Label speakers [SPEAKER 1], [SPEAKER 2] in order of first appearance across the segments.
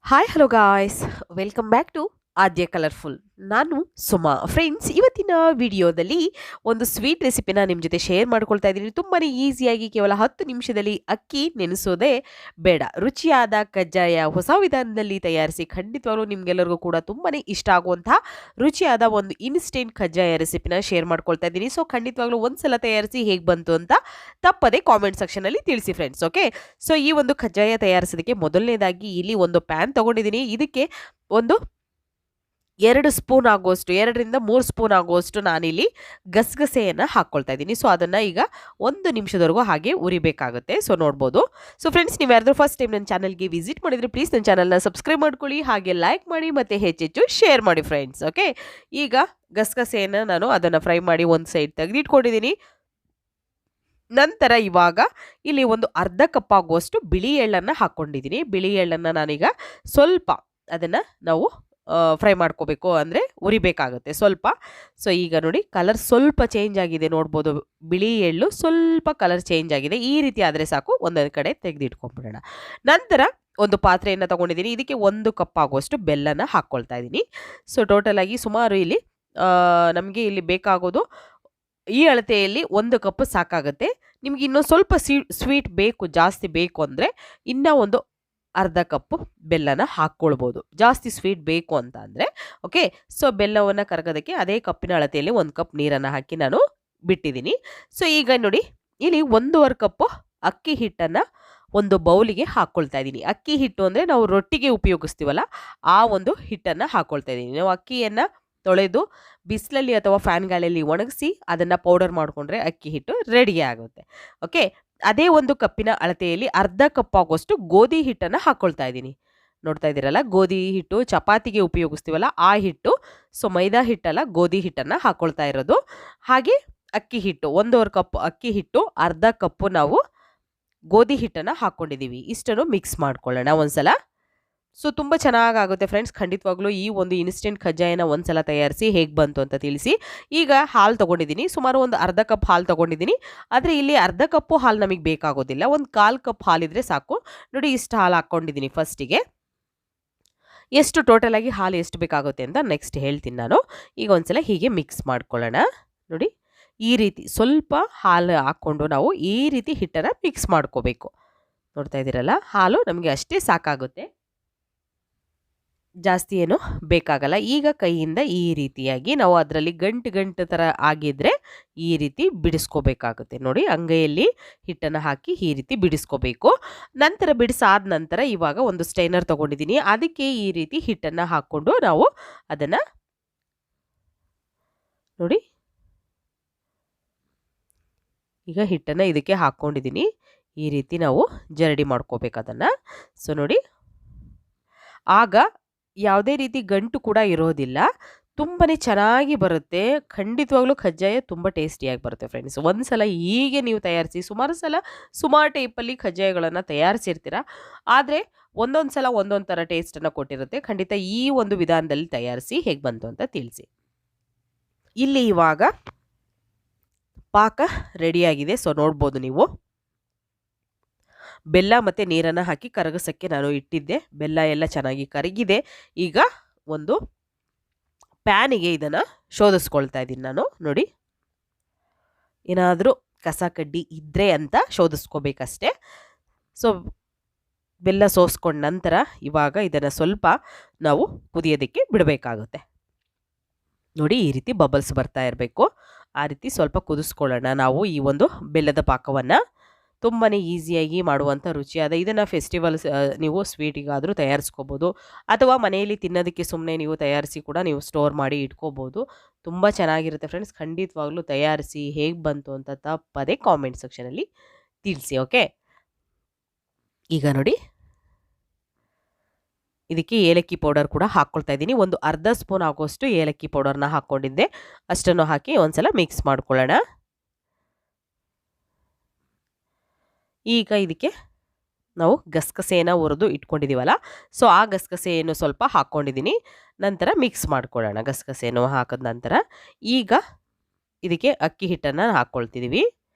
[SPEAKER 1] Hi hello guys, welcome back to Aadya Colourful. ನಾನು Suma. Friends, ಇವತ್ತಿನ ವಿಡಿಯೋದಲ್ಲಿ ಒಂದು ಸ್ವೀಟ್ ರೆಸಿಪಿನ ನಿಮ್ಮ ಜೊತೆ ಶೇರ್ ಮಾಡ್ಕೊಳ್ತಾ ಇದ್ದೀನಿ. ತುಂಬಾ ಈಸಿಯಾಗಿ ಕೇವಲ 10 ನಿಮಿಷದಲ್ಲಿ ಅಕ್ಕಿ ನೆನೆಸೋದೇ ಬೇಡ, ರುಚಿಯಾದ ಕಜ್ಜಾಯ ಹೊಸ ವಿಧಾನದಲ್ಲಿ ತಯಾರಿಸಿ ಖಂಡಿತವಾಗ್ಲೂ ನಿಮ್ಗೆಲ್ಲರಿಗೂ ಕೂಡ ತುಂಬಾ ಇಷ್ಟ ಆಗುವಂತಹ ರುಚಿಯಾದ ಒಂದು ಇನ್ಸ್ಟೆಂಟ್ ಕಜ್ಜಾಯ ರೆಸಿಪಿನ ಶೇರ್ ಮಾಡ್ಕೊಳ್ತಾ ಇದ್ದೀನಿ. ಸೊ ಖಂಡಿತವಾಗ್ಲೂ ಒಂದ್ಸಲ ತಯಾರಿಸಿ ಹೇಗೆ ಬಂತು ಅಂತ ತಪ್ಪದೆ ಕಾಮೆಂಟ್ ಸೆಕ್ಷನಲ್ಲಿ ತಿಳಿಸಿ ಫ್ರೆಂಡ್ಸ್. ಓಕೆ, ಸೊ ಈ ಒಂದು ಕಜ್ಜಾಯ ತಯಾರಿಸೋದಕ್ಕೆ ಮೊದಲನೇದಾಗಿ ಇಲ್ಲಿ ಒಂದು ಪ್ಯಾನ್ ತಗೊಂಡಿದ್ದೀನಿ. ಇದಕ್ಕೆ ಒಂದು 2 ಸ್ಪೂನ್ ಆಗುವಷ್ಟು, 2ರಿಂದ 3 ಸ್ಪೂನ್ ಆಗುವಷ್ಟು ನಾನಿಲ್ಲಿ ಗಸಗಸೆಯನ್ನು ಹಾಕ್ಕೊಳ್ತಾ ಇದ್ದೀನಿ. ಸೊ ಅದನ್ನು ಈಗ 1 ನಿಮಿಷದವರೆಗೂ ಹಾಗೆ ಉರಿಬೇಕಾಗುತ್ತೆ. ಸೊ ನೋಡ್ಬೋದು. ಸೊ ಫ್ರೆಂಡ್ಸ್, ನೀವು ಯಾರಾದರೂ ಫಸ್ಟ್ ಟೈಮ್ ನನ್ನ ಚಾನಲ್ಗೆ ವಿಸಿಟ್ ಮಾಡಿದರೆ ಪ್ಲೀಸ್ ನನ್ನ ಚಾನಲ್ನ ಸಬ್ಸ್ಕ್ರೈಬ್ ಮಾಡ್ಕೊಳ್ಳಿ, ಹಾಗೆ ಲೈಕ್ ಮಾಡಿ ಮತ್ತು ಹೆಚ್ಚೆಚ್ಚು ಶೇರ್ ಮಾಡಿ ಫ್ರೆಂಡ್ಸ್. ಓಕೆ, ಈಗ ಗಸಗಸೆಯನ್ನು ನಾನು ಅದನ್ನು ಫ್ರೈ ಮಾಡಿ ಒಂದು ಸೈಡ್ ತೆಗೆದಿಟ್ಕೊಂಡಿದ್ದೀನಿ. ನಂತರ ಇವಾಗ ಇಲ್ಲಿ ಒಂದು ಅರ್ಧ ಕಪ್ ಆಗುವಷ್ಟು ಬಿಳಿ ಎಳ್ಳನ್ನು ಹಾಕ್ಕೊಂಡಿದ್ದೀನಿ. ಬಿಳಿ ಎಳ್ಳನ್ನು ನಾನೀಗ ಸ್ವಲ್ಪ ಅದನ್ನು ನಾವು ಫ್ರೈ ಮಾಡ್ಕೋಬೇಕು, ಅಂದರೆ ಉರಿಬೇಕಾಗುತ್ತೆ ಸ್ವಲ್ಪ. ಸೊ ಈಗ ನೋಡಿ, ಕಲರ್ ಸ್ವಲ್ಪ ಚೇಂಜ್ ಆಗಿದೆ, ನೋಡ್ಬೋದು. ಬಿಳಿ ಎಳ್ಳು ಸ್ವಲ್ಪ ಕಲರ್ ಚೇಂಜ್ ಆಗಿದೆ. ಈ ರೀತಿ ಆದರೆ ಸಾಕು, ಒಂದೊಂದು ಕಡೆ ತೆಗೆದಿಟ್ಕೊಂಡ್ಬಿಡೋಣ. ನಂತರ ಒಂದು ಪಾತ್ರೆಯನ್ನು ತೊಗೊಂಡಿದ್ದೀನಿ. ಇದಕ್ಕೆ 1 ಕಪ್ ಆಗುವಷ್ಟು ಬೆಲ್ಲನ ಹಾಕ್ಕೊಳ್ತಾ ಇದ್ದೀನಿ. ಸೊ ಟೋಟಲ್ ಆಗಿ ಸುಮಾರು ಇಲ್ಲಿ ನಮಗೆ ಇಲ್ಲಿ ಬೇಕಾಗೋದು ಈ ಅಳತೆಯಲ್ಲಿ 1 ಕಪ್ ಸಾಕಾಗುತ್ತೆ. ನಿಮ್ಗೆ ಇನ್ನೂ ಸ್ವಲ್ಪ ಸ್ವೀಟ್ ಬೇಕು, ಜಾಸ್ತಿ ಬೇಕು ಅಂದರೆ ಇನ್ನೂ ಒಂದು ಅರ್ಧ ಕಪ್ ಬೆಲ್ಲನ ಹಾಕ್ಕೊಳ್ಬೋದು, ಜಾಸ್ತಿ ಸ್ವೀಟ್ ಬೇಕು ಅಂತ ಅಂದರೆ. ಓಕೆ, ಸೊ ಬೆಲ್ಲವನ್ನು ಕರಗೋದಕ್ಕೆ ಅದೇ ಕಪ್ಪಿನ ಅಳತೆಯಲ್ಲಿ 1 ಕಪ್ ನೀರನ್ನು ಹಾಕಿ ನಾನು ಬಿಟ್ಟಿದ್ದೀನಿ. ಸೊ ಈಗ ನೋಡಿ, ಇಲ್ಲಿ 1.5 ಕಪ್ಪು ಅಕ್ಕಿ ಹಿಟ್ಟನ್ನು ಒಂದು ಬೌಲಿಗೆ ಹಾಕ್ಕೊಳ್ತಾ ಇದ್ದೀನಿ. ಅಕ್ಕಿ ಹಿಟ್ಟು ಅಂದರೆ ನಾವು ರೊಟ್ಟಿಗೆ ಉಪಯೋಗಿಸ್ತೀವಲ್ಲ, ಆ ಒಂದು ಹಿಟ್ಟನ್ನು ಹಾಕ್ಕೊಳ್ತಾ ಇದ್ದೀನಿ. ನಾವು ಅಕ್ಕಿಯನ್ನು ತೊಳೆದು ಬಿಸಿಲಲ್ಲಿ ಅಥವಾ ಫ್ಯಾನ್ ಗಾಳಿಯಲ್ಲಿ ಒಣಗಿಸಿ ಅದನ್ನು ಪೌಡರ್ ಮಾಡಿಕೊಂಡ್ರೆ ಅಕ್ಕಿ ಹಿಟ್ಟು ರೆಡಿ ಆಗುತ್ತೆ. ಓಕೆ, ಅದೇ 1 ಕಪ್ಪಿನ ಅಳತೆಯಲ್ಲಿ ಅರ್ಧ ಕಪ್ ಆಗುವಷ್ಟು ಗೋಧಿ ಹಿಟ್ಟನ್ನು ಹಾಕ್ಕೊಳ್ತಾ ಇದ್ದೀನಿ. ನೋಡ್ತಾ ಇದ್ದೀರಲ್ಲ, ಗೋಧಿ ಹಿಟ್ಟು ಚಪಾತಿಗೆ ಉಪಯೋಗಿಸ್ತೀವಲ್ಲ ಆ ಹಿಟ್ಟು. ಸೊ ಮೈದಾ ಹಿಟ್ಟಲ್ಲ, ಗೋಧಿ ಹಿಟ್ಟನ್ನು ಹಾಕ್ಕೊಳ್ತಾ ಇರೋದು. ಹಾಗೆ ಅಕ್ಕಿ ಹಿಟ್ಟು 1.5 ಕಪ್ ಅಕ್ಕಿ ಹಿಟ್ಟು, ಅರ್ಧ ಕಪ್ಪು ನಾವು ಗೋಧಿ ಹಿಟ್ಟನ್ನು ಹಾಕ್ಕೊಂಡಿದ್ದೀವಿ. ಇಷ್ಟನ್ನು ಮಿಕ್ಸ್ ಮಾಡ್ಕೊಳ್ಳೋಣ ಒಂದ್ಸಲ. ಸೊ ತುಂಬ ಚೆನ್ನಾಗಾಗುತ್ತೆ ಫ್ರೆಂಡ್ಸ್. ಖಂಡಿತವಾಗ್ಲೂ ಈ ಒಂದು ಇನ್ಸ್ಟೆಂಟ್ ಕಜ್ಜಾಯನ ಒಂದ್ಸಲ ತಯಾರಿಸಿ ಹೇಗೆ ಬಂತು ಅಂತ ತಿಳಿಸಿ. ಈಗ ಹಾಲು ತೊಗೊಂಡಿದ್ದೀನಿ, ಸುಮಾರು ಒಂದು ಅರ್ಧ ಕಪ್ ಹಾಲು ತೊಗೊಂಡಿದ್ದೀನಿ. ಆದರೆ ಇಲ್ಲಿ ಅರ್ಧ ಕಪ್ಪು ಹಾಲು ನಮಗೆ ಬೇಕಾಗೋದಿಲ್ಲ, ಒಂದು 1/4 ಕಪ್ ಹಾಲಿದ್ರೆ ಸಾಕು. ನೋಡಿ, ಇಷ್ಟು ಹಾಲು ಹಾಕ್ಕೊಂಡಿದ್ದೀನಿ ಫಸ್ಟಿಗೆ. ಎಷ್ಟು ಟೋಟಲಾಗಿ ಹಾಲು ಎಷ್ಟು ಬೇಕಾಗುತ್ತೆ ಅಂತ ನೆಕ್ಸ್ಟ್ ಹೇಳ್ತೀನಿ ನಾನು. ಈಗ ಒಂದ್ಸಲ ಹೀಗೆ ಮಿಕ್ಸ್ ಮಾಡ್ಕೊಳ್ಳೋಣ. ನೋಡಿ, ಈ ರೀತಿ ಸ್ವಲ್ಪ ಹಾಲು ಹಾಕ್ಕೊಂಡು ನಾವು ಈ ರೀತಿ ಹಿಟ್ಟನ್ನು ಮಿಕ್ಸ್ ಮಾಡ್ಕೋಬೇಕು. ನೋಡ್ತಾ ಇದ್ದೀರಲ್ಲ, ಹಾಲು ನಮಗೆ ಅಷ್ಟೇ ಸಾಕಾಗುತ್ತೆ, ಜಾಸ್ತಿ ಏನು ಬೇಕಾಗಲ್ಲ. ಈಗ ಕೈಯಿಂದ ಈ ರೀತಿಯಾಗಿ ನಾವು ಅದರಲ್ಲಿ ಗಂಟು ಥರ ಆಗಿದ್ರೆ ಈ ರೀತಿ ಬಿಡಿಸ್ಕೋಬೇಕಾಗುತ್ತೆ. ನೋಡಿ, ಅಂಗೈಯಲ್ಲಿ ಹಿಟ್ಟನ್ನು ಹಾಕಿ ಈ ರೀತಿ ಬಿಡಿಸ್ಕೋಬೇಕು. ನಂತರ ಬಿಡಿಸಾದ ನಂತರ ಇವಾಗ ಒಂದು ಸ್ಟೈನರ್ ತೊಗೊಂಡಿದ್ದೀನಿ. ಅದಕ್ಕೆ ಈ ರೀತಿ ಹಿಟ್ಟನ್ನು ಹಾಕ್ಕೊಂಡು ನಾವು ಅದನ್ನು ನೋಡಿ, ಈಗ ಹಿಟ್ಟನ್ನು ಇದಕ್ಕೆ ಹಾಕ್ಕೊಂಡಿದ್ದೀನಿ. ಈ ರೀತಿ ನಾವು ಜರಡಿ ಮಾಡ್ಕೋಬೇಕು ಅದನ್ನು. ಸೊ ನೋಡಿ, ಆಗ ಯಾವುದೇ ರೀತಿ ಗಂಟು ಕೂಡ ಇರೋದಿಲ್ಲ, ತುಂಬಾ ಚೆನ್ನಾಗಿ ಬರುತ್ತೆ. ಖಂಡಿತವಾಗ್ಲೂ ಕಜ್ಜಾಯ ತುಂಬ ಟೇಸ್ಟಿಯಾಗಿ ಬರುತ್ತೆ ಫ್ರೆಂಡ್ಸ್. ಒಂದು ಸಲ ಹೀಗೆ ನೀವು ತಯಾರಿಸಿ, ಸುಮಾರು ಟೈಪಲ್ಲಿ ಕಜ್ಜಾಯಗಳನ್ನು ತಯಾರಿಸಿರ್ತೀರ, ಆದರೆ ಒಂದೊಂದು ಸಲ ಒಂದೊಂದು ಥರ ಟೇಸ್ಟನ್ನು ಕೊಟ್ಟಿರುತ್ತೆ. ಖಂಡಿತ ಈ ಒಂದು ವಿಧಾನದಲ್ಲಿ ತಯಾರಿಸಿ ಹೇಗೆ ಬಂತು ಅಂತ ತಿಳಿಸಿ. ಇಲ್ಲಿ ಇವಾಗ ಪಾಕ ರೆಡಿಯಾಗಿದೆ. ಸೊ ನೋಡ್ಬೋದು ನೀವು, ಬೆಲ್ಲ ಮತ್ತು ನೀರನ್ನು ಹಾಕಿ ಕರಗಿಸೋಕ್ಕೆ ನಾನು ಇಟ್ಟಿದ್ದೆ. ಬೆಲ್ಲ ಎಲ್ಲ ಚೆನ್ನಾಗಿ ಕರಗಿದೆ. ಈಗ ಒಂದು ಪ್ಯಾನಿಗೆ ಇದನ್ನು ಶೋಧಿಸ್ಕೊಳ್ತಾ ಇದ್ದೀನಿ ನಾನು. ನೋಡಿ, ಏನಾದರೂ ಕಸ ಕಡ್ಡಿ ಇದ್ದರೆ ಅಂತ ಶೋಧಿಸ್ಕೋಬೇಕಷ್ಟೆ. ಸೊ ಬೆಲ್ಲ ಸೋಸ್ಕೊಂಡ ನಂತರ ಇವಾಗ ಇದನ್ನು ಸ್ವಲ್ಪ ನಾವು ಕುದಿಯೋದಕ್ಕೆ ಬಿಡಬೇಕಾಗುತ್ತೆ. ನೋಡಿ, ಈ ರೀತಿ ಬಬಲ್ಸ್ ಬರ್ತಾ ಇರಬೇಕು. ಆ ರೀತಿ ಸ್ವಲ್ಪ ಕುದಿಸ್ಕೊಳ್ಳೋಣ ನಾವು ಈ ಒಂದು ಬೆಲ್ಲದ ಪಾಕವನ್ನು. ತುಂಬಾ ಈಸಿಯಾಗಿ ಮಾಡುವಂಥ ರುಚಿಯಾದ ಇದನ್ನು ಫೆಸ್ಟಿವಲ್ಸ್ ನೀವು ಸ್ವೀಟಿಗಾದರೂ ತಯಾರಿಸ್ಕೋಬೋದು, ಅಥವಾ ಮನೆಯಲ್ಲಿ ತಿನ್ನೋದಕ್ಕೆ ಸುಮ್ಮನೆ ನೀವು ತಯಾರಿಸಿ ಕೂಡ ನೀವು ಸ್ಟೋರ್ ಮಾಡಿ ಇಟ್ಕೋಬೋದು. ತುಂಬ ಚೆನ್ನಾಗಿರುತ್ತೆ ಫ್ರೆಂಡ್ಸ್. ಖಂಡಿತವಾಗ್ಲೂ ತಯಾರಿಸಿ ಹೇಗೆ ಬಂತು ಅಂತ ತಪ್ಪದೆ ಕಾಮೆಂಟ್ ಸೆಕ್ಷನಲ್ಲಿ ತಿಳಿಸಿ. ಓಕೆ, ಈಗ ನೋಡಿ, ಇದಕ್ಕೆ ಏಲಕ್ಕಿ ಪೌಡರ್ ಕೂಡ ಹಾಕ್ಕೊಳ್ತಾ ಇದ್ದೀನಿ. ಒಂದು ಅರ್ಧ ಸ್ಪೂನ್ ಆಗುವಷ್ಟು ಏಲಕ್ಕಿ ಪೌಡರ್ನ ಹಾಕ್ಕೊಂಡಿದ್ದೆ. ಅಷ್ಟನ್ನು ಹಾಕಿ ಒಂದ್ಸಲ ಮಿಕ್ಸ್ ಮಾಡ್ಕೊಳ್ಳೋಣ. ಈಗ ಇದಕ್ಕೆ ನಾವು ಗಸಗಸೆಯನ್ನು ಹುರಿದು ಇಟ್ಕೊಂಡಿದ್ದೀವಲ್ಲ, ಸೊ ಆ ಗಸಗಸೆಯನ್ನು ಸ್ವಲ್ಪ ಹಾಕ್ಕೊಂಡಿದ್ದೀನಿ. ನಂತರ ಮಿಕ್ಸ್ ಮಾಡ್ಕೊಳ್ಳೋಣ. ಗಸಗಸೆಯನ್ನು ಹಾಕಿದ ನಂತರ ಈಗ ಇದಕ್ಕೆ ಅಕ್ಕಿ ಹಿಟ್ಟನ್ನು ಹಾಕ್ಕೊಳ್ತಿದ್ದೀವಿ.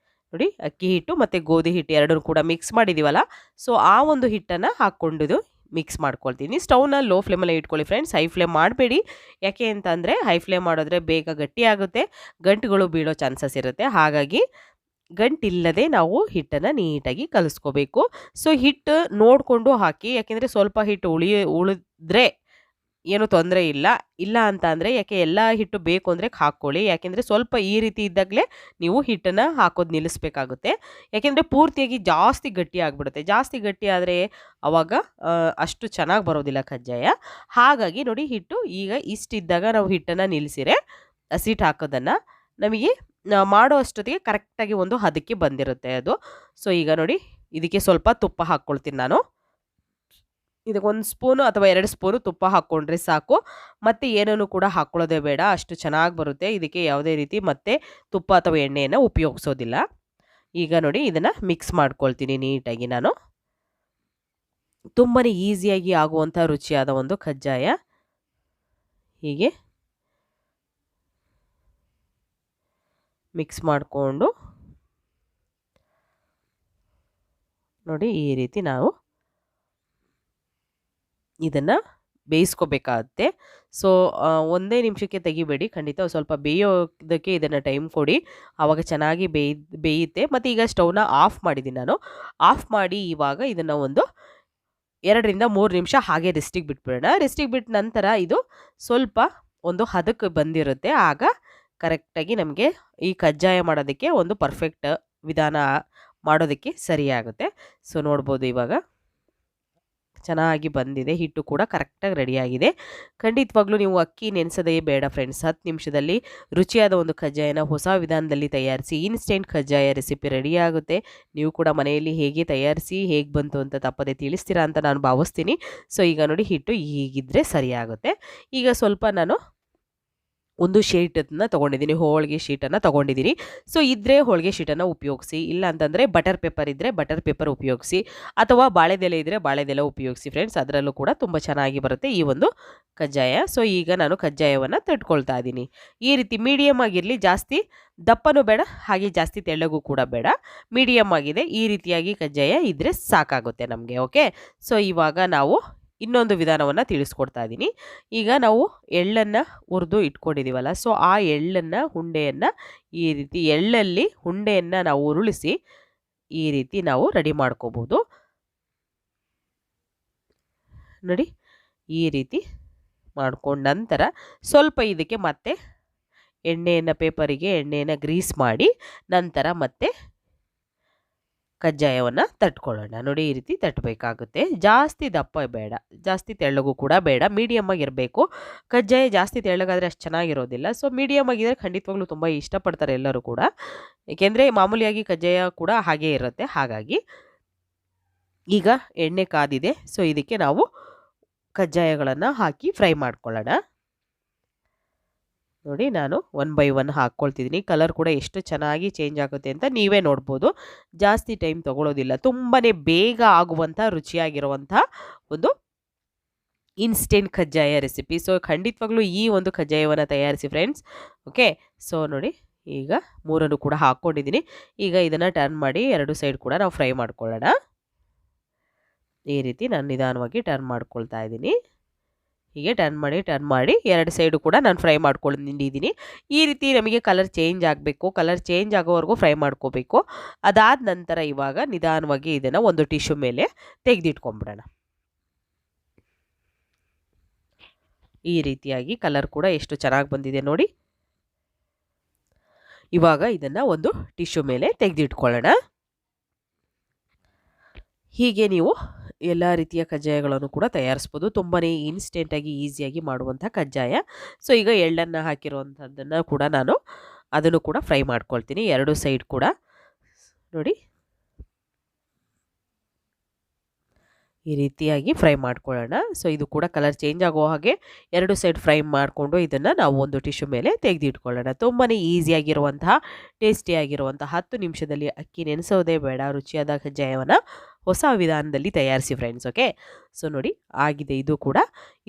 [SPEAKER 1] ನೋಡಿ, ಅಕ್ಕಿ ಹಿಟ್ಟು ಮತ್ತು ಗೋಧಿ ಹಿಟ್ಟು ಎರಡೂ ಕೂಡ ಮಿಕ್ಸ್ ಮಾಡಿದ್ದೀವಲ್ಲ, ಸೊ ಆ ಒಂದು ಹಿಟ್ಟನ್ನು ಹಾಕ್ಕೊಂಡಿದ್ದು ಮಿಕ್ಸ್ ಮಾಡ್ಕೊಳ್ತೀನಿ. ಸ್ಟವ್ನ ಲೋ ಫ್ಲೇಮಲ್ಲೇ ಇಟ್ಕೊಳ್ಳಿ ಫ್ರೆಂಡ್ಸ್, ಹೈ ಫ್ಲೇಮ್ ಮಾಡಬೇಡಿ. ಯಾಕೆ ಅಂತಂದರೆ ಹೈ ಫ್ಲೇಮ್ ಮಾಡಿದ್ರೆ ಬೇಗ ಗಟ್ಟಿಯಾಗುತ್ತೆ, ಗಂಟುಗಳು ಬೀಳೋ ಚಾನ್ಸಸ್ ಇರುತ್ತೆ. ಹಾಗಾಗಿ ಗಂಟಿಲ್ಲದೆ ನಾವು ಹಿಟ್ಟನ್ನು ನೀಟಾಗಿ ಕಲಿಸ್ಕೋಬೇಕು. ಸೊ ಹಿಟ್ಟು ನೋಡಿಕೊಂಡು ಹಾಕಿ, ಯಾಕೆಂದರೆ ಸ್ವಲ್ಪ ಹಿಟ್ಟು ಉಳಿದ್ರೆ ಏನೂ ತೊಂದರೆ ಇಲ್ಲ. ಇಲ್ಲ ಅಂತ ಅಂದರೆ, ಯಾಕೆ ಎಲ್ಲ ಹಿಟ್ಟು ಬೇಕು ಅಂದರೆ ಹಾಕ್ಕೊಳ್ಳಿ. ಯಾಕೆಂದರೆ ಸ್ವಲ್ಪ ಈ ರೀತಿ ಇದ್ದಾಗಲೇ ನೀವು ಹಿಟ್ಟನ್ನು ಹಾಕೋದು ನಿಲ್ಲಿಸಬೇಕಾಗುತ್ತೆ. ಯಾಕೆಂದರೆ ಪೂರ್ತಿಯಾಗಿ ಜಾಸ್ತಿ ಗಟ್ಟಿ ಆಗಿಬಿಡುತ್ತೆ. ಜಾಸ್ತಿ ಗಟ್ಟಿ ಆದರೆ ಆವಾಗ ಅಷ್ಟು ಚೆನ್ನಾಗಿ ಬರೋದಿಲ್ಲ ಕಜ್ಜಾಯ. ಹಾಗಾಗಿ ನೋಡಿ, ಹಿಟ್ಟು ಈಗ ಇಷ್ಟಿದ್ದಾಗ ನಾವು ಹಿಟ್ಟನ್ನು ನಿಲ್ಲಿಸಿರೆ ಹಸಿಟ್ಟು ಹಾಕೋದನ್ನು ನಮಗೆ ಮಾಡೋ ಅಷ್ಟೊತ್ತಿಗೆ ಕರೆಕ್ಟಾಗಿ ಒಂದು ಹದಕ್ಕೆ ಬಂದಿರುತ್ತೆ ಅದು. ಸೊ ಈಗ ನೋಡಿ, ಇದಕ್ಕೆ ಸ್ವಲ್ಪ ತುಪ್ಪ ಹಾಕ್ಕೊಳ್ತೀನಿ ನಾನು. ಇದಕ್ಕೆ 1 ಸ್ಪೂನು ಅಥವಾ 2 ಸ್ಪೂನು ತುಪ್ಪ ಹಾಕ್ಕೊಂಡ್ರೆ ಸಾಕು. ಮತ್ತು ಏನೂ ಕೂಡ ಹಾಕ್ಕೊಳ್ಳೋದೇ ಬೇಡ, ಅಷ್ಟು ಚೆನ್ನಾಗಿ ಬರುತ್ತೆ. ಇದಕ್ಕೆ ಯಾವುದೇ ರೀತಿ ಮತ್ತೆ ತುಪ್ಪ ಅಥವಾ ಎಣ್ಣೆಯನ್ನು ಉಪಯೋಗಿಸೋದಿಲ್ಲ. ಈಗ ನೋಡಿ, ಇದನ್ನು ಮಿಕ್ಸ್ ಮಾಡ್ಕೊಳ್ತೀನಿ ನೀಟಾಗಿ ನಾನು. ತುಂಬಾ ಈಸಿಯಾಗಿ ಆಗುವಂಥ ರುಚಿಯಾದ ಒಂದು ಕಜ್ಜಾಯ. ಹೀಗೆ ಮಿಕ್ಸ್ ಮಾಡಿಕೊಂಡು ನೋಡಿ, ಈ ರೀತಿ ನಾವು ಇದನ್ನು ಬೇಯಿಸ್ಕೋಬೇಕಾಗುತ್ತೆ. ಸೊ ಒಂದೇ ನಿಮಿಷಕ್ಕೆ ತೆಗಿಬೇಡಿ, ಖಂಡಿತ ಸ್ವಲ್ಪ ಬೇಯೋದಕ್ಕೆ ಇದನ್ನು ಟೈಮ್ ಕೊಡಿ, ಆವಾಗ ಚೆನ್ನಾಗಿ ಬೇಯುತ್ತೆ. ಮತ್ತು ಈಗ ಸ್ಟವ್ನ ಆಫ್ ಮಾಡಿದ್ದೀನಿ ನಾನು. ಆಫ್ ಮಾಡಿ ಇವಾಗ ಇದನ್ನು ಒಂದು 2 ರಿಂದ 3 ನಿಮಿಷ ಹಾಗೆ ರೆಸ್ಟಿಗೆ ಬಿಟ್ಬಿಡೋಣ. ರೆಸ್ಟಿಗೆ ಬಿಟ್ಟ ನಂತರ ಇದು ಸ್ವಲ್ಪ ಒಂದು ಹದಕ್ಕೆ ಬಂದಿರುತ್ತೆ. ಆಗ ಕರೆಕ್ಟಾಗಿ ನಮಗೆ ಈ ಕಜ್ಜಾಯ ಮಾಡೋದಕ್ಕೆ ಒಂದು ಪರ್ಫೆಕ್ಟ್ ವಿಧಾನ ಮಾಡೋದಕ್ಕೆ ಸರಿಯಾಗುತ್ತೆ. ಸೊ ನೋಡ್ಬೋದು, ಇವಾಗ ಚೆನ್ನಾಗಿ ಬಂದಿದೆ, ಹಿಟ್ಟು ಕೂಡ ಕರೆಕ್ಟಾಗಿ ರೆಡಿಯಾಗಿದೆ. ಖಂಡಿತವಾಗ್ಲೂ ನೀವು ಅಕ್ಕಿ ನೆನೆಸೋದೇ ಬೇಡ ಫ್ರೆಂಡ್ಸ್. 10 ನಿಮಿಷದಲ್ಲಿ ರುಚಿಯಾದ ಒಂದು ಕಜ್ಜಾಯನ ಹೊಸ ವಿಧಾನದಲ್ಲಿ ತಯಾರಿಸಿ. ಇನ್ಸ್ಟೆಂಟ್ ಕಜ್ಜಾಯ ರೆಸಿಪಿ ರೆಡಿಯಾಗುತ್ತೆ. ನೀವು ಕೂಡ ಮನೆಯಲ್ಲಿ ಹೇಗೆ ತಯಾರಿಸಿ ಹೇಗೆ ಬಂತು ಅಂತ ತಪ್ಪದೆ ತಿಳಿಸ್ತೀರಾ ಅಂತ ನಾನು ಭಾವಿಸ್ತೀನಿ. ಸೊ ಈಗ ನೋಡಿ, ಹಿಟ್ಟು ಹೀಗಿದ್ದರೆ ಸರಿಯಾಗುತ್ತೆ. ಈಗ ಸ್ವಲ್ಪ ನಾನು ಒಂದು ಶೀಟನ್ನು ತೊಗೊಂಡಿದ್ದೀನಿ, ಹೋಳಿಗೆ ಶೀಟನ್ನು ತೊಗೊಂಡಿದ್ದೀನಿ. ಸೊ ಇದ್ದರೆ ಹೋಳಿಗೆ ಶೀಟನ್ನು ಉಪಯೋಗಿಸಿ, ಇಲ್ಲ ಅಂತಂದರೆ ಬಟರ್ ಪೇಪರ್ ಇದ್ದರೆ ಬಟರ್ ಪೇಪರ್ ಉಪಯೋಗಿಸಿ, ಅಥವಾ ಬಾಳೆದೆಲೆ ಇದ್ದರೆ ಬಾಳೆದೆಲೆ ಉಪಯೋಗಿಸಿ ಫ್ರೆಂಡ್ಸ್. ಅದರಲ್ಲೂ ಕೂಡ ತುಂಬ ಚೆನ್ನಾಗಿ ಬರುತ್ತೆ ಈ ಒಂದು ಕಜ್ಜಾಯ. ಸೊ ಈಗ ನಾನು ಕಜ್ಜಾಯವನ್ನು ತಟ್ಕೊಳ್ತಾ ಇದ್ದೀನಿ. ಈ ರೀತಿ ಮೀಡಿಯಮ್ ಆಗಿರಲಿ, ಜಾಸ್ತಿ ದಪ್ಪನೂ ಬೇಡ, ಹಾಗೆ ಜಾಸ್ತಿ ತೆಳ್ಳಗೂ ಕೂಡ ಬೇಡ, ಮೀಡಿಯಮ್ ಆಗಿದೆ. ಈ ರೀತಿಯಾಗಿ ಕಜ್ಜಾಯ ಇದ್ದರೆ ಸಾಕಾಗುತ್ತೆ ನಮಗೆ. ಓಕೆ, ಸೊ ಇವಾಗ ನಾವು ಇನ್ನೊಂದು ವಿಧಾನವನ್ನು ತಿಳಿಸ್ಕೊಡ್ತಾ ಇದ್ದೀನಿ. ಈಗ ನಾವು ಎಳ್ಳನ್ನು ಹುರಿದು ಇಟ್ಕೊಂಡಿದ್ದೀವಲ್ಲ, ಸೊ ಆ ಉಂಡೆಯನ್ನು ಈ ರೀತಿ ಎಳ್ಳಲ್ಲಿ ಉಂಡೆಯನ್ನು ನಾವು ಉರುಳಿಸಿ ಈ ರೀತಿ ನಾವು ರೆಡಿ ಮಾಡ್ಕೋಬೋದು. ನೋಡಿ, ಈ ರೀತಿ ಮಾಡ್ಕೊಂಡ ನಂತರ ಸ್ವಲ್ಪ ಇದಕ್ಕೆ ಮತ್ತೆ ಪೇಪರಿಗೆ ಎಣ್ಣೆಯನ್ನು ಗ್ರೀಸ್ ಮಾಡಿ ನಂತರ ಮತ್ತೆ ಕಜ್ಜಾಯವನ್ನು ತಟ್ಕೊಳ್ಳೋಣ. ನೋಡಿ, ಈ ರೀತಿ ತಟ್ಟಬೇಕಾಗುತ್ತೆ. ಜಾಸ್ತಿ ದಪ್ಪ ಬೇಡ, ಜಾಸ್ತಿ ತೆಳ್ಳಗೂ ಕೂಡ ಬೇಡ, ಮೀಡಿಯಮ್ ಆಗಿರಬೇಕು. ಕಜ್ಜಾಯ ಜಾಸ್ತಿ ತೆಳ್ಳಗಾದರೆ ಅಷ್ಟು ಚೆನ್ನಾಗಿರೋದಿಲ್ಲ. ಸೊ ಮೀಡಿಯಮ್ ಆಗಿದ್ದರೆ ಖಂಡಿತವಾಗ್ಲೂ ತುಂಬ ಇಷ್ಟಪಡ್ತಾರೆ ಎಲ್ಲರೂ ಕೂಡ, ಏಕೆಂದರೆ ಮಾಮೂಲಿಯಾಗಿ ಕಜ್ಜಾಯ ಕೂಡ ಹಾಗೇ ಇರುತ್ತೆ. ಹಾಗಾಗಿ ಈಗ ಎಣ್ಣೆ ಕಾದಿದೆ. ಸೊ ಇದಕ್ಕೆ ನಾವು ಕಜ್ಜಾಯಗಳನ್ನು ಹಾಕಿ ಫ್ರೈ ಮಾಡ್ಕೊಳ್ಳೋಣ. ನೋಡಿ, ನಾನು 1 ಬೈ 1 ಹಾಕ್ಕೊಳ್ತಿದ್ದೀನಿ. ಕಲರ್ ಕೂಡ ಎಷ್ಟು ಚೆನ್ನಾಗಿ ಚೇಂಜ್ ಆಗುತ್ತೆ ಅಂತ ನೀವೇ ನೋಡ್ಬೋದು. ಜಾಸ್ತಿ ಟೈಮ್ ತೊಗೊಳ್ಳೋದಿಲ್ಲ, ತುಂಬಾ ಬೇಗ ಆಗುವಂಥ ರುಚಿಯಾಗಿರುವಂಥ ಒಂದು ಇನ್ಸ್ಟೆಂಟ್ ಕಜ್ಜಾಯ ರೆಸಿಪಿ. ಸೊ ಖಂಡಿತವಾಗ್ಲೂ ಈ ಒಂದು ಕಜ್ಜಾಯವನ್ನು ತಯಾರಿಸಿ ಫ್ರೆಂಡ್ಸ್. ಓಕೆ, ಸೊ ನೋಡಿ, ಈಗ 3 ಕೂಡ ಹಾಕ್ಕೊಂಡಿದ್ದೀನಿ. ಈಗ ಇದನ್ನು ಟರ್ನ್ ಮಾಡಿ 2 ಸೈಡ್ ಕೂಡ ನಾವು ಫ್ರೈ ಮಾಡ್ಕೊಳ್ಳೋಣ. ಈ ರೀತಿ ನಾನು ನಿಧಾನವಾಗಿ ಟರ್ನ್ ಮಾಡ್ಕೊಳ್ತಾ ಇದ್ದೀನಿ. ಹೀಗೆ ಟರ್ನ್ ಮಾಡಿ 2 ಸೈಡು ಕೂಡ ನಾನು ಫ್ರೈ ಮಾಡ್ಕೊಂಡಿದ್ದೀನಿ. ಈ ರೀತಿ ನಮಗೆ ಕಲರ್ ಚೇಂಜ್ ಆಗಬೇಕು, ಕಲರ್ ಚೇಂಜ್ ಆಗೋವರೆಗೂ ಫ್ರೈ ಮಾಡ್ಕೋಬೇಕು. ಅದಾದ ನಂತರ ಇವಾಗ ನಿಧಾನವಾಗಿ ಇದನ್ನು ಒಂದು ಟಿಶ್ಯೂ ಮೇಲೆ ತೆಗೆದಿಟ್ಕೊಂಡ್ಬಿಡೋಣ. ಈ ರೀತಿಯಾಗಿ ಕಲರ್ ಕೂಡ ಎಷ್ಟು ಚೆನ್ನಾಗಿ ಬಂದಿದೆ ನೋಡಿ. ಇವಾಗ ಇದನ್ನು ಒಂದು ಟಿಶ್ಯೂ ಮೇಲೆ ತೆಗೆದಿಟ್ಕೊಳ್ಳೋಣ. ಹೀಗೆ ನೀವು ಎಲ್ಲ ರೀತಿಯ ಕಜ್ಜಾಯಗಳನ್ನು ಕೂಡ ತಯಾರಿಸ್ಬೋದು. ತುಂಬಾ ಇನ್ಸ್ಟೆಂಟಾಗಿ ಈಸಿಯಾಗಿ ಮಾಡುವಂಥ ಕಜ್ಜಾಯ. ಸೊ ಈಗ ಎಳ್ಳನ್ನು ಹಾಕಿರುವಂಥದ್ದನ್ನು ಕೂಡ ನಾನು ಅದನ್ನು ಕೂಡ ಫ್ರೈ ಮಾಡ್ಕೊಳ್ತೀನಿ 2 ಸೈಡ್ ಕೂಡ. ನೋಡಿ, ಈ ರೀತಿಯಾಗಿ ಫ್ರೈ ಮಾಡ್ಕೊಳ್ಳೋಣ. ಸೊ ಇದು ಕೂಡ ಕಲರ್ ಚೇಂಜ್ ಆಗೋ ಹಾಗೆ 2 ಸೈಡ್ ಫ್ರೈ ಮಾಡಿಕೊಂಡು ಇದನ್ನು ನಾವು ಒಂದು ಟಿಶ್ಯೂ ಮೇಲೆ ತೆಗೆದಿಟ್ಕೊಳ್ಳೋಣ. ತುಂಬಾ ಈಸಿಯಾಗಿರುವಂತಹ ಟೇಸ್ಟಿಯಾಗಿರುವಂಥ 10 ನಿಮಿಷದಲ್ಲಿ ಅಕ್ಕಿ ನೆನೆಸೋದೇ ಬೇಡ ರುಚಿಯಾದ ಕಜ್ಜಾಯವನ್ನು ಹೊಸ ವಿಧಾನದಲ್ಲಿ ತಯಾರಿಸಿ ಫ್ರೆಂಡ್ಸ್. ಓಕೆ, ಸೊ ನೋಡಿ ಆಗಿದೆ.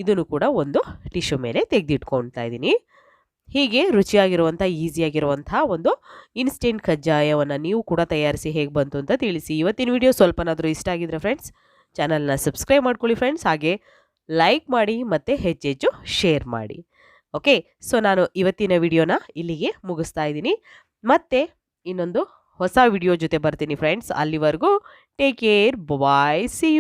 [SPEAKER 1] ಇದನ್ನು ಕೂಡ ಒಂದು ಟಿಶ್ಯೂ ಮೇಲೆ ತೆಗೆದಿಟ್ಕೊಳ್ತಾ ಇದ್ದೀನಿ. ಹೀಗೆ ರುಚಿಯಾಗಿರುವಂಥ ಈಸಿಯಾಗಿರುವಂಥ ಒಂದು ಇನ್ಸ್ಟೆಂಟ್ ಕಜ್ಜಾಯವನ್ನು ನೀವು ಕೂಡ ತಯಾರಿಸಿ ಹೇಗೆ ಬಂತು ಅಂತ ತಿಳಿಸಿ. ಇವತ್ತಿನ ವಿಡಿಯೋ ಸ್ವಲ್ಪನಾದರೂ ಇಷ್ಟ ಆಗಿದ್ರೆ ಫ್ರೆಂಡ್ಸ್ ಚಾನಲ್ನ ಸಬ್ಸ್ಕ್ರೈಬ್ ಮಾಡ್ಕೊಳ್ಳಿ ಫ್ರೆಂಡ್ಸ್. ಹಾಗೆ ಲೈಕ್ ಮಾಡಿ ಮತ್ತು ಹೆಚ್ಚೆಚ್ಚು ಶೇರ್ ಮಾಡಿ. ಓಕೆ, ಸೊ ನಾನು ಇವತ್ತಿನ ವಿಡಿಯೋನ ಇಲ್ಲಿಗೆ ಮುಗಿಸ್ತಾ ಇದ್ದೀನಿ. ಮತ್ತೆ ಇನ್ನೊಂದು ಹೊಸ ವಿಡಿಯೋ ಜೊತೆ ಬರ್ತೀನಿ ಫ್ರೆಂಡ್ಸ್. ಅಲ್ಲಿವರೆಗೂ take care, bye, see you.